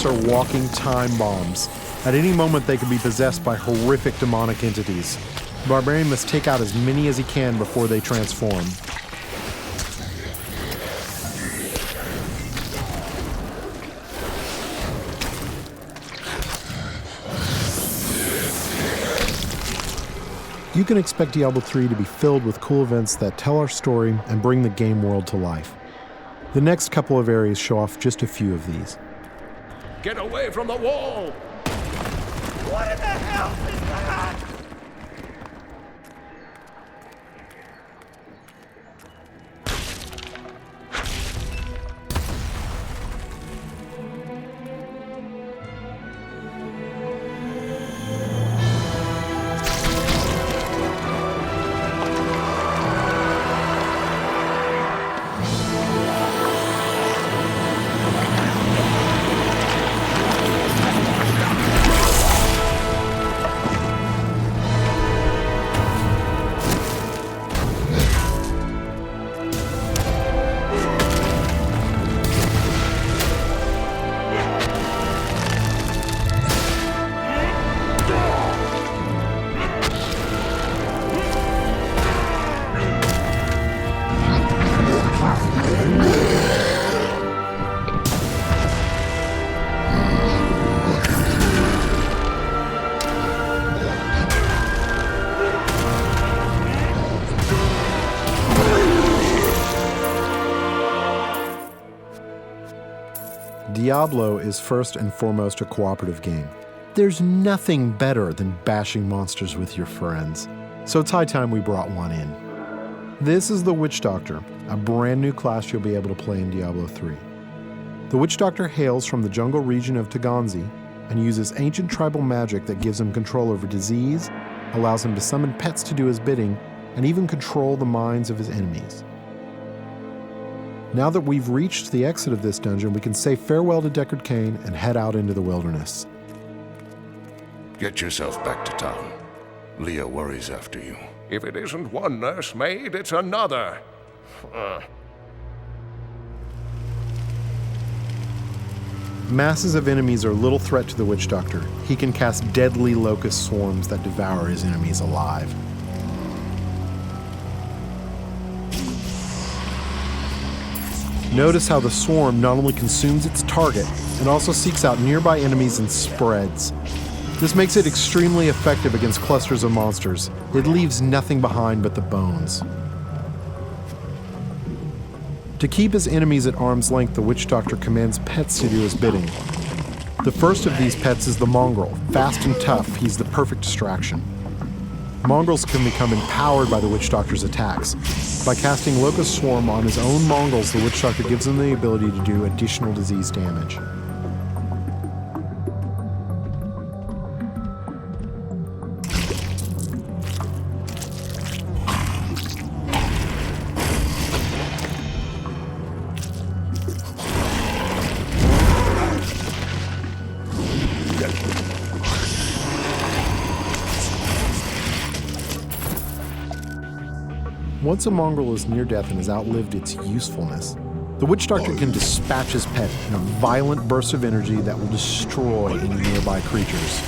are walking time bombs. At any moment, they can be possessed by horrific demonic entities. The barbarian must take out as many as he can before they transform. You can expect Diablo 3 to be filled with cool events that tell our story and bring the game world to life. The next couple of areas show off just a few of these. Get away from the wall! What in the hell is that? Diablo is first and foremost a cooperative game. There's nothing better than bashing monsters with your friends. So it's high time we brought one in. This is the Witch Doctor, a brand new class you'll be able to play in Diablo 3. The Witch Doctor hails from the jungle region of Taganzi and uses ancient tribal magic that gives him control over disease, allows him to summon pets to do his bidding, and even control the minds of his enemies. Now that we've reached the exit of this dungeon, we can say farewell to Deckard Cain and head out into the wilderness. Get yourself back to town. Leah worries after you. If it isn't one nursemaid, it's another. Masses of enemies are little threat to the Witch Doctor. He can cast deadly locust swarms that devour his enemies alive. Notice how the swarm not only consumes its target, it also seeks out nearby enemies and spreads. This makes it extremely effective against clusters of monsters. It leaves nothing behind but the bones. To keep his enemies at arm's length, the Witch Doctor commands pets to do his bidding. The first of these pets is the mongrel. Fast and tough, he's the perfect distraction. Mongrels can become empowered by the Witch Doctor's attacks. By casting Locust Swarm on his own mongrels, the Witch Doctor gives them the ability to do additional disease damage. Once a mongrel is near death and has outlived its usefulness, the Witch Doctor can dispatch his pet in a violent burst of energy that will destroy any nearby creatures.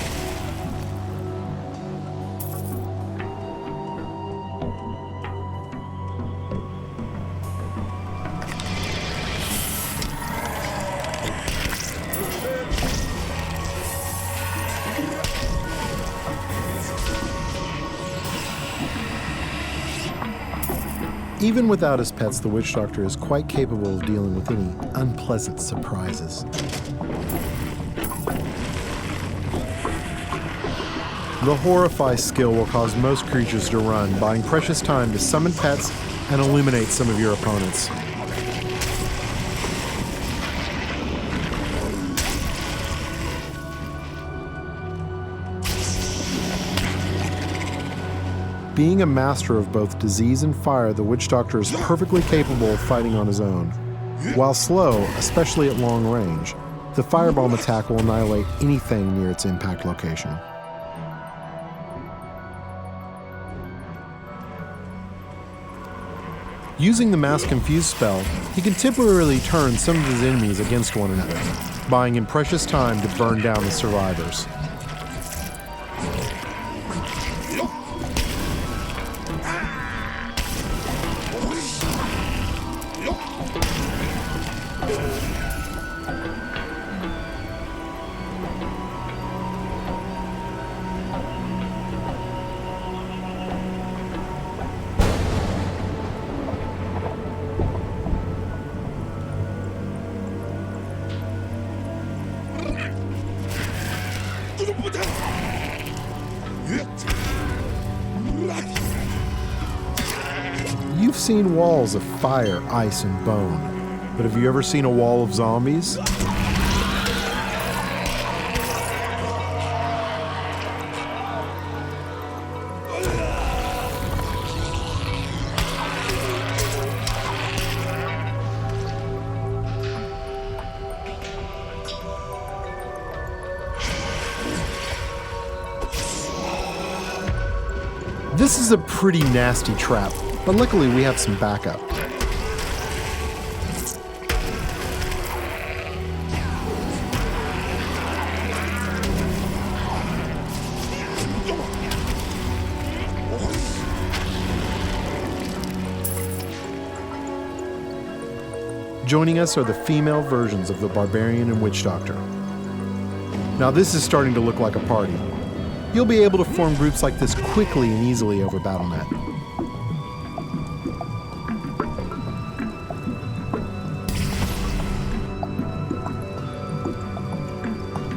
Even without his pets, the Witch Doctor is quite capable of dealing with any unpleasant surprises. The Horrify skill will cause most creatures to run, buying precious time to summon pets and illuminate some of your opponents. Being a master of both disease and fire, the Witch Doctor is perfectly capable of fighting on his own. While slow, especially at long range, the firebomb attack will annihilate anything near its impact location. Using the Mass Confuse spell, he can temporarily turn some of his enemies against one another. buying him precious time to burn down the survivors. You've seen walls of fire, ice, and bone, but have you ever seen a wall of zombies? This is a pretty nasty trap, but luckily we have some backup. Joining us are the female versions of the Barbarian and Witch Doctor. Now this is starting to look like a party. You'll be able to form groups like this quickly and easily over Battle.net.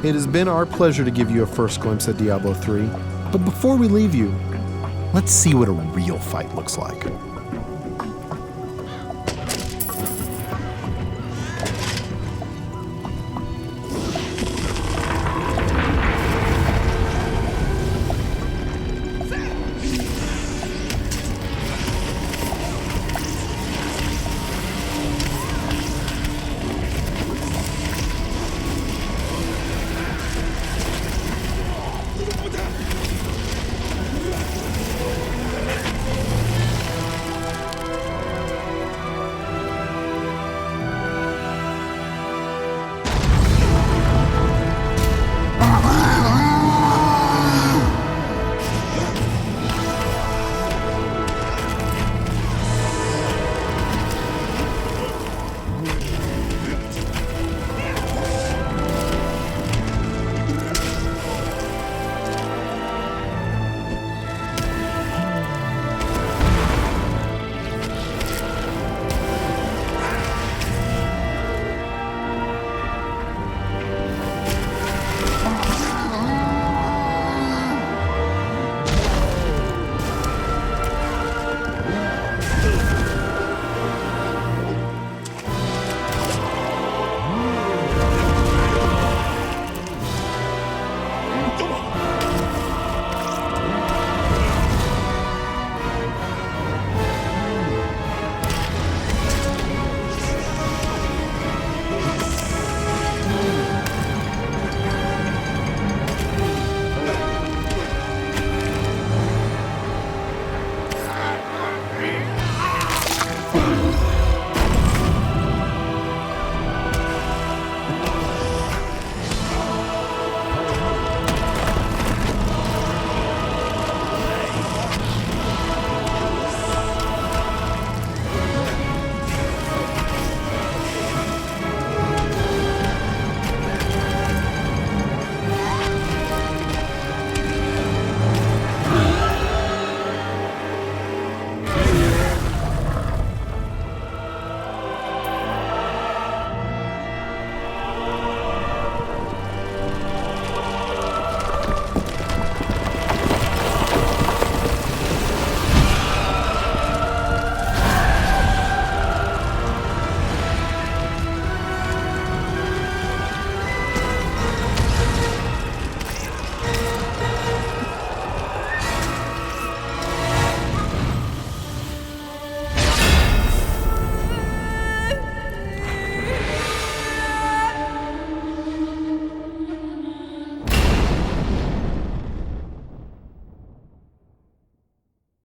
It has been our pleasure to give you a first glimpse at Diablo 3, but before we leave you, let's see what a real fight looks like.